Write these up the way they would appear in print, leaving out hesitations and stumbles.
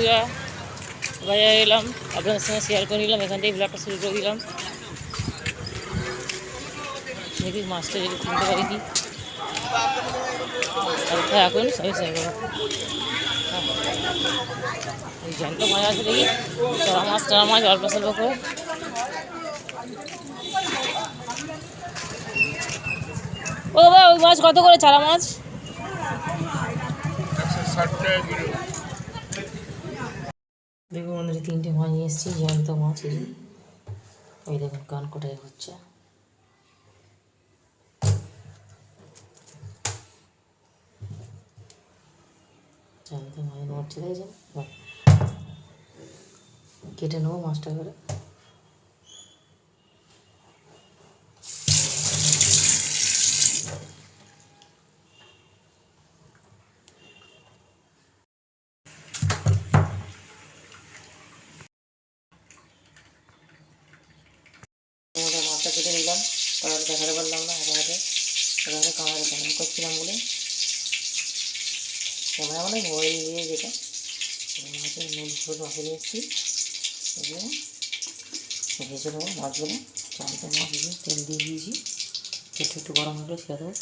বন্ধুরা, বাজারে এলাম, আপনাদের সঙ্গে শেয়ার করে নিলাম। এখান থেকে ব্লগটা শুরু করে দিলাম। দেখি মাছটা যদি কিনতে পারি কি এখন সবই শেয়ার করবো। এই জ্যান্ত মাছ আছে দেখি, চড়া মাছ অল্প স্বল্প করে। ও বাবা, ওই মাছ কত করে চারা মাছ? 160 টাকা কিলো। দেখুন বন্ধুরা, 3টে মাছ নিয়ে এসেছি, জ্যান্ত মাছ। ওই দেখুন কান কোটায় হচ্ছে। জ্যান্ত মাছ নড়ছে, দেখেছেন? কেটে নেবো মাছটা করে। মাছটা কেটে নিলাম, কালার দেখাতে পারলাম না হাতে ক্যামেরা কেমন করছিলাম বলে। ক্যামেরা মানে মোবাইল নিয়ে যেটা মাছের নুন হলুদ মাছে নিয়ে এসেছি। এগুলো ভেজে নেবো মাছগুলো। জ্যান্ত মাছ তেল দিয়ে দিয়েছি, একটু গরম হলে ছেড়ে দেবো।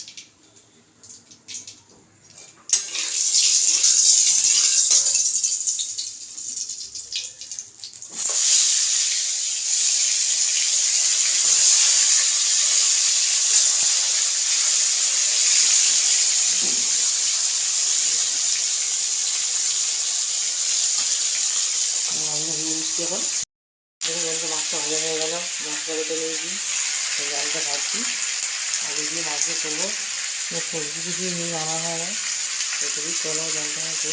এখন দেখুন মাছটা ভাজা হয়ে গেল, মাছটা কেটে নিয়েছি, জালটা ভাজছি। আলু দিয়ে মাছ দিয়ে করবো, সবজি কিছু নিয়ে আনা হয় না, সেটুকু করবো। জালটা আছে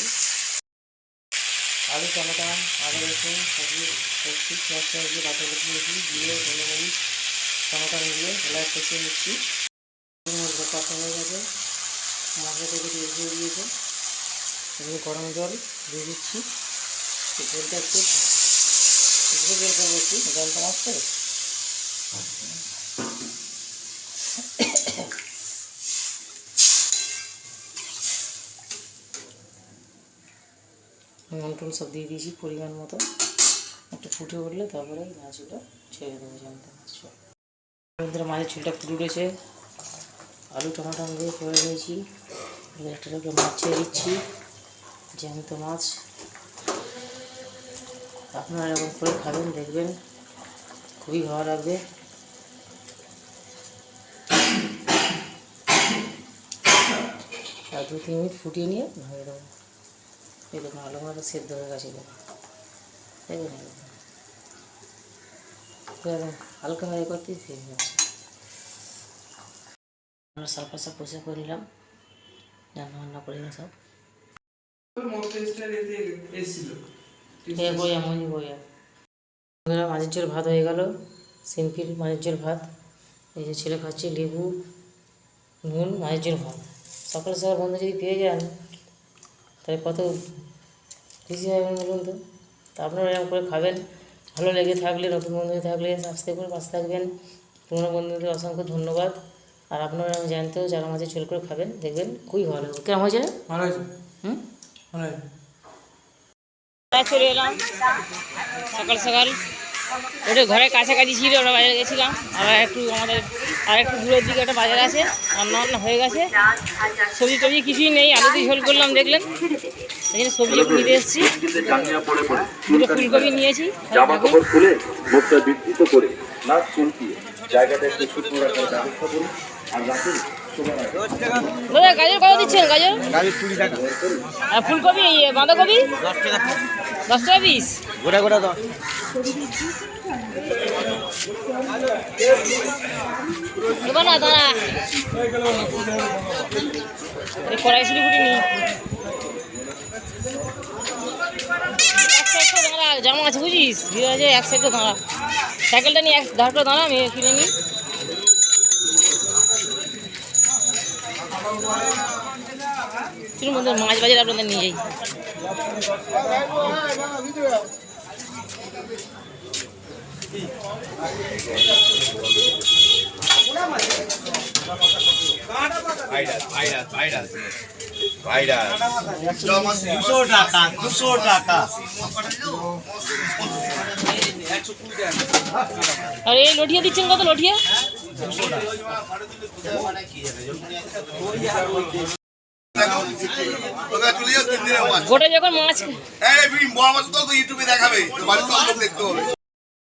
আলু, টমেটো, আদা, রসুন সবজি করছি, পেঁয়াজ দিয়ে বাটা বসে নিয়েছি, দিয়ে গোলমরিচ টমেটো দিয়ে এলাচ কষিয়ে নিচ্ছি। কষা হয়ে গেছে, মশলা থেকে তেল দিয়ে দিয়েছে, এগুলো গরম জল দিয়ে দিচ্ছি। জলটা একটু বের করে দিচ্ছি, জলটা মাছটা নুন টুন সব দিয়ে দিয়েছি পরিমাণ মতো। একটু ফুটে উঠলে তারপরে মাছগুলো ছেড়ে দেবো। জ্যান্ত মাছ মাছের ঝোলটা ফুটে উঠেছে, আলু টমেটো দিয়ে করে নিয়েছি। একটা মাছ ছেড়ে দিচ্ছি, জ্যান্ত মাছ। আপনারা এরকম করে খাবেন, দেখবেন খুবই ভালো লাগবে। আর 2-3 মিনিট ফুটিয়ে নিয়ে ভাঙিয়ে দেবো। এই দেখুন আলু মাছটা সেদ্ধ হয়ে গেছে, দেখুন হালকা হয়ে করতে ফিরে যাচ্ছে। আমরা সাফা সাফ পরিষ্কার করে নিলাম, রান্না বান্না করে সব মাছের ঝোল ভাত হয়ে গেল। সিম্পল মাছের ঝোল ভাত। এই যে ছেলে খাচ্ছে লেবু নুন মাছের ঝোল ভাত। সকাল সকাল বন্ধু যদি পেয়ে যান তাহলে কত খুশি হবেন বলুন তো। তা আপনারা এরকম করে খাবেন। ভালো লেগে থাকলে, নতুন বন্ধু থাকলে সাবস্ক্রাইব করে পাশে থাকবেন। পুরনো বন্ধুদের অসংখ্য ধন্যবাদ। আর আপনারা জানতেও যারা মাছের ঝোল করে খাবেন, দেখবেন খুবই ভালো লাগবে। কেমন হয়েছে? ভালো হয়েছে। ভালো হয়েছে। চলে এলাম সকাল সকাল, ওটা ঘরের কাছাকাছি ছিল, ওটা বাজারে গেছিলাম। আর একটু দূরের দিকে একটা বাজার আছে, রান্না হয়ে গেছে। সবজি টবজি কিছুই নেই, আলু দিয়ে ঝোল করলাম দেখলেন। এই জন্য সবজি একটু নিতে এসেছি, দুটো ফুলকপি নিয়েছি। গাজর কত দিচ্ছেন? গাজর 20 টাকা। আর ফুলকপি বাঁধাকপি 10 টাকা পিস। গোটা গোটা দাও। দেবো না দাঁড়া, কড়াইশুটি ফুটি নি। এক সাইডটা দাঁড়া, জামা আছে বুঝিস, ভিড় আছে। এক সাইডটা দাঁড়া, সাইকেলটা নিয়ে ধারটা দাঁড়া, আমি কিনে নিই। চলুন বন্ধু, মাছ বাজার আপনাদের নিয়ে যাই। ভাইরাস আর এই লঠিয়া দিচ্ছেন কত লঠিয়া? গোটা যখন মাছ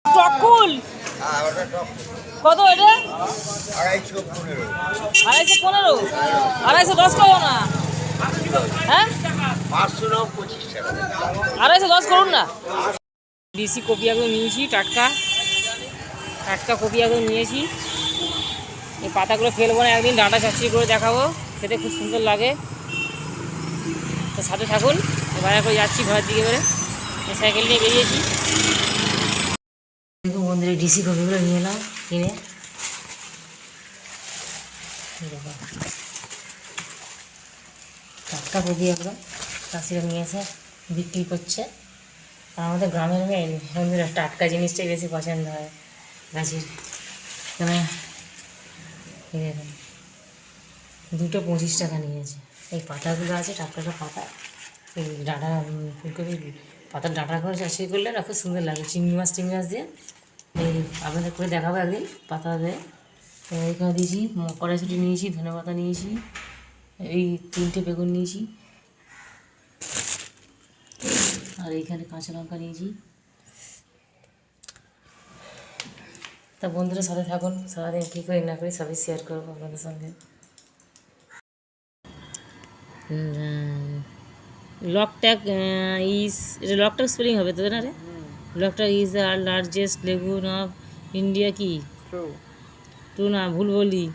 টকুল কত এটা? 250 210 করো না, হ্যাঁ 210 করুন না। দেশি কপি একদম নিয়েছি, টাটকা টাটকা কপি একদম নিয়েছি। এই পাতাগুলো ফেলবো না, একদিন ডাঁটা চাচ্ছি করে দেখাবো, খেতে খুব সুন্দর লাগে। তো সাথে থাকুন। এবার করে যাচ্ছি ঘরের দিকে, এবারে সাইকেল নিয়ে বেরিয়েছি। দেখুন বন্ধুরা, ডিসি কপিগুলো নিয়ে এলাম কিনে। টাটকা কপি একদম চাষিরা নিয়ে এসে বিক্রি করছে। আর আমাদের গ্রামের মেয়ে বন্ধুরা টাটকা জিনিসটাই বেশি পছন্দ হয় গাছের। এখানে দেখুন 2টো 25 টাকা নিয়েছে। এই পাতাগুলো আছে, টাটকা পাতা, এই ডাঁটা ফুলকপি পাতার ডাঁটা করে চাষি করলে না খুব সুন্দর লাগে। চিংড়ি মাছ দিয়ে এই আপনাদের করে দেখাবো একদিন পাতা দিয়ে। এখানে দিয়েছি কড়াইশুঁটি নিয়েছি, ধনে পাতা নিয়েছি, এই 3টে বেগুন নিয়েছি, আর এইখানে কাঁচা লঙ্কা নিয়েছি। তা বন্ধুরা সাথে থাকুন, সারাদিন কী করি না করি সবই শেয়ার করবো আপনাদের সঙ্গে। লকট্যাক ইজ, এটা লকট্যাক স্পেলিং হবে তো না রে? Loktak is the largest lagoon of India. কি টু না ভুল বলি?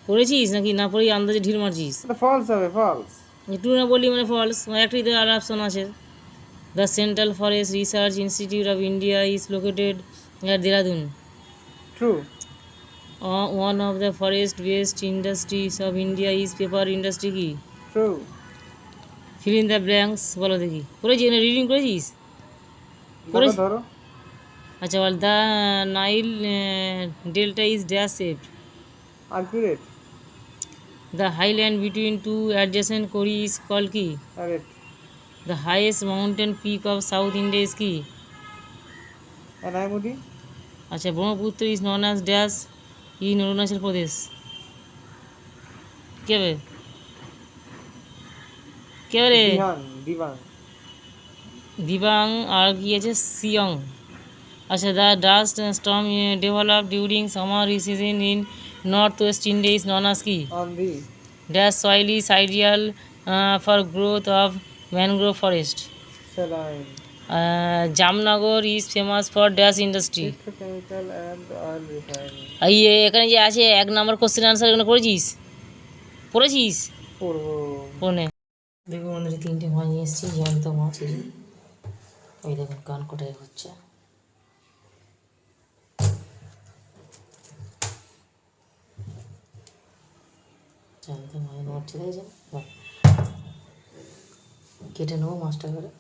পড়েছিস নাকি না পড়েই আন্দাজে ঢিল মারছিস? ফলস হবে, ফলস। টু না বললি মানে ফলস, একটাই তো আর অপশন আছে। The central forest research institute of India is located at Dehradun. True. One of the forest based industries of India is paper industry. কি true. Fill in the blanks বলো দেখি। করেছিস না, রিডিং করেছিস? ধরো। আচ্ছা বল, the Nile delta is dash shaped. Accurate. The highland between two adjacent corrie is call কি? Correct. The highest mountain peak of south India is কি? এনাইমুডি। আচ্ছা, Brahmaputra is known as dash in Arunachal Pradesh. কে বে? কে রে? দিবাং। দিবাং। আর কি আছে? সিয়ং। আচ্ছা, the dust storm develop during summer season in north west India is known as কি? Aandhi. Dash soil is ideal for growth of mangrove forest. Saline. Jamnagar is famous for dash industry. Petrochemical and oil refinery. এই এখানে যে আছে 1 নম্বর question answer, এখানে করেছিস? পড়েছিস? পড়বো। ফোনে দেখো বন্ধুরা, 3টে মাছ নিয়ে এসেছি, জ্যান্ত মাছ। ওই দেখুন কান কোটায় হচ্ছে। জ্যান্ত মাছ নড়ছে, দেখেছেন? কেটে নেবো মাছটা করে।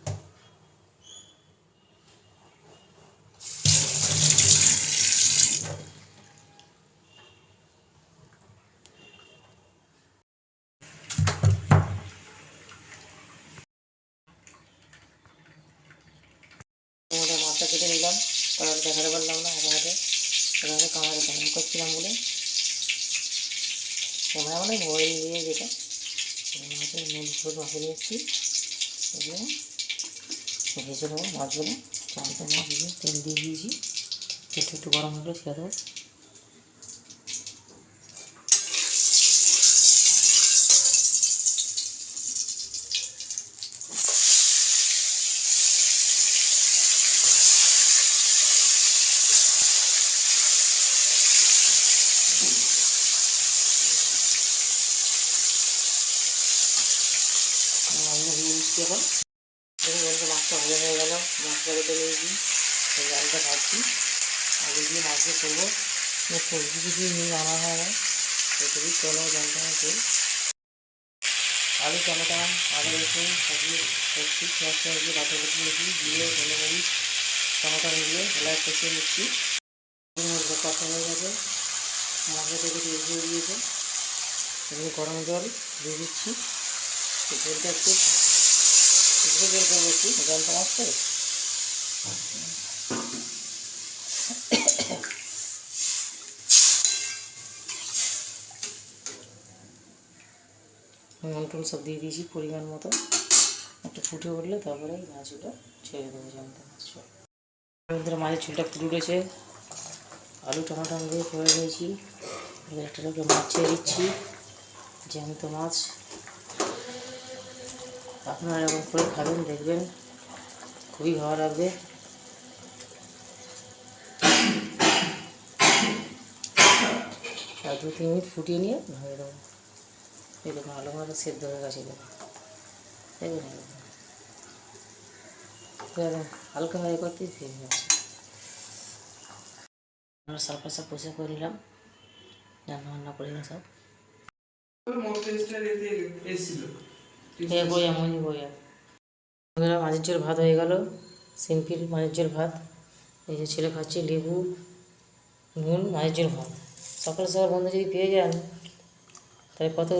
মাছটা কেটে নিলাম, কালার দেখাতে পারলাম না হাতে ক্যামেরা কেমন করছিলাম বলে। ক্যামেরা মানে মোবাইল নিয়ে যেটা হাতে নুন মাছে নিয়ে এসেছি। এগুলো ভেজে নেবো মাছগুলো। চালতে মাছ ভেজে তেল দিয়ে দিয়েছি, একটু গরম হলে ছেড়ে দেবো। এখন দেখুন বলতে মাছটা ভালো হয়ে গেল। মাছটা কেটে নিয়েছি, জালটা ভাজছি। আলু দিয়ে মাছ দিয়ে করবো, সবজি কিছু নিয়ে আনা হয় না, এটুকু চলো জালটা তেল। আলু, টমেটো, আদা, রসুন সবজি করছি, পেঁয়াজ দিয়ে বাটা বেটে নিয়েছি, দিয়ে ধনে মরিচ টমেটো দিয়ে ভালো কষিয়ে নিচ্ছি। কষা হয়ে গেছে, মশলা থেকে তেল দিয়ে দিয়েছে। গরম জল দিয়ে দিচ্ছি। ঝোলটা একটু ঝোল করবো, কি জলটা মাছতে নুন টুন সব দিয়ে দিয়েছি পরিমাণ মতো। একটু ফুটে উঠলে তারপরে মাছগুলো ছেড়ে দেবো, জ্যান্ত মাছ। বন্ধুরা মাছের ঝোলটা ফুটে উঠেছে, আলু টমাটো দিয়ে করে নিয়েছি। এবার একটা লোকে মাছ ছেড়ে দিচ্ছি, জ্যান্ত মাছ। আপনারা এরকম করে খাবেন, দেখবেন খুবই ভালো লাগবে। আর 2-3 মিনিট ফুটিয়ে নিয়ে ধরে দেবো। এই দেখুন আলু মাছটা সেদ্ধ হয়ে গেছে, দেখুন হালকা হয়ে করতে ফিরে গেছে। আমরা সাপা সাপ পরিষ্কার করে নিলাম, রান্না বান্না করে সব বন্ধুরা। মাছের ঝোল ভাত হয়ে গেল, সিম্পল মাছের ঝোল ভাত। এই যে ছেলে খাচ্ছে লেবু নুন মাছের ঝোল ভাত। সকাল সকাল বন্ধু যদি পেয়ে যান তাহলে কত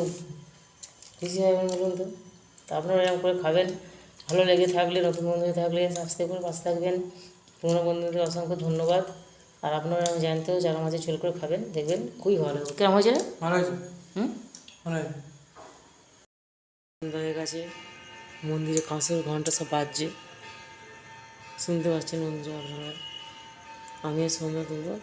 খুশি হবেন বলুন তো। তা আপনারা এরকম করে খাবেন। ভালো লেগে থাকলে, নতুন বন্ধু হয়ে থাকলে সাবস্ক্রাইব করে পাশে থাকবেন। পুরোনো বন্ধুদের অসংখ্য ধন্যবাদ। আর আপনারা জানতেও যারা মাছের ঝোল করে খাবেন, দেখবেন খুবই ভালো লাগবে। কেমন হয়েছে? ভালো হয়েছে। ভালো হয়ে গেছে। মন্দিরে কাঁসর ঘন্টা সব বাজছে, শুনতে পাচ্ছেন বন্ধুরা আপনারা। আমিও সন্ধ্যা দেবো।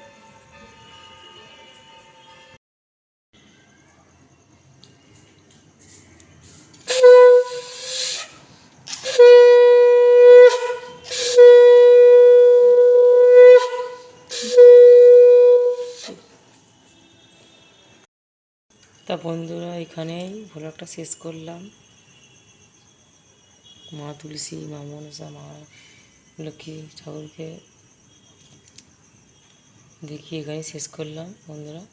তা বন্ধুরা এখানেই ভ্লগটা শেষ করলাম। মা তুলসী, মা মনসা, মা লক্ষ্মী ঠাকুরকে দেখি এখানেই শেষ করলাম বন্ধুরা।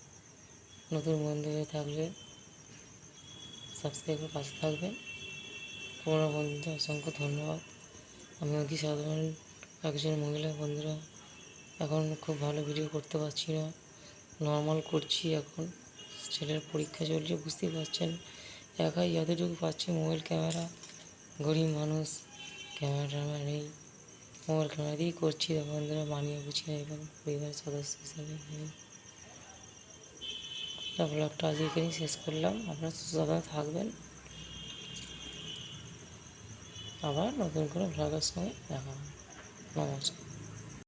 নতুন বন্ধু হয়ে থাকলে সাবস্ক্রাইব করে পাশে থাকবেন। পুরোনো বন্ধুদের অসংখ্য ধন্যবাদ। আমি অতি সাধারণ একজন মহিলা বন্ধুরা, এখন খুব ভালো ভিডিও করতে পারছি না, নর্মাল করছি। এখন ছেলের পরীক্ষা চলছে, বুঝতেই পারছেন। একাই যতটুকু পাচ্ছি মোবাইল ক্যামেরা, গরিব মানুষ, ক্যামেরা নেই, মোবাইল ক্যামেরা দিয়েই করছি বন্ধুরা। মানিয়ে গুছিয়ে নেবেন পরিবারের সদস্য হিসাবে। ব্লগটা আজ এখানেই শেষ করলাম। আপনারা সুস্থ থাকবেন। আবার নতুন কোনো ব্লগের সঙ্গে দেখা হবে। নমস্কার।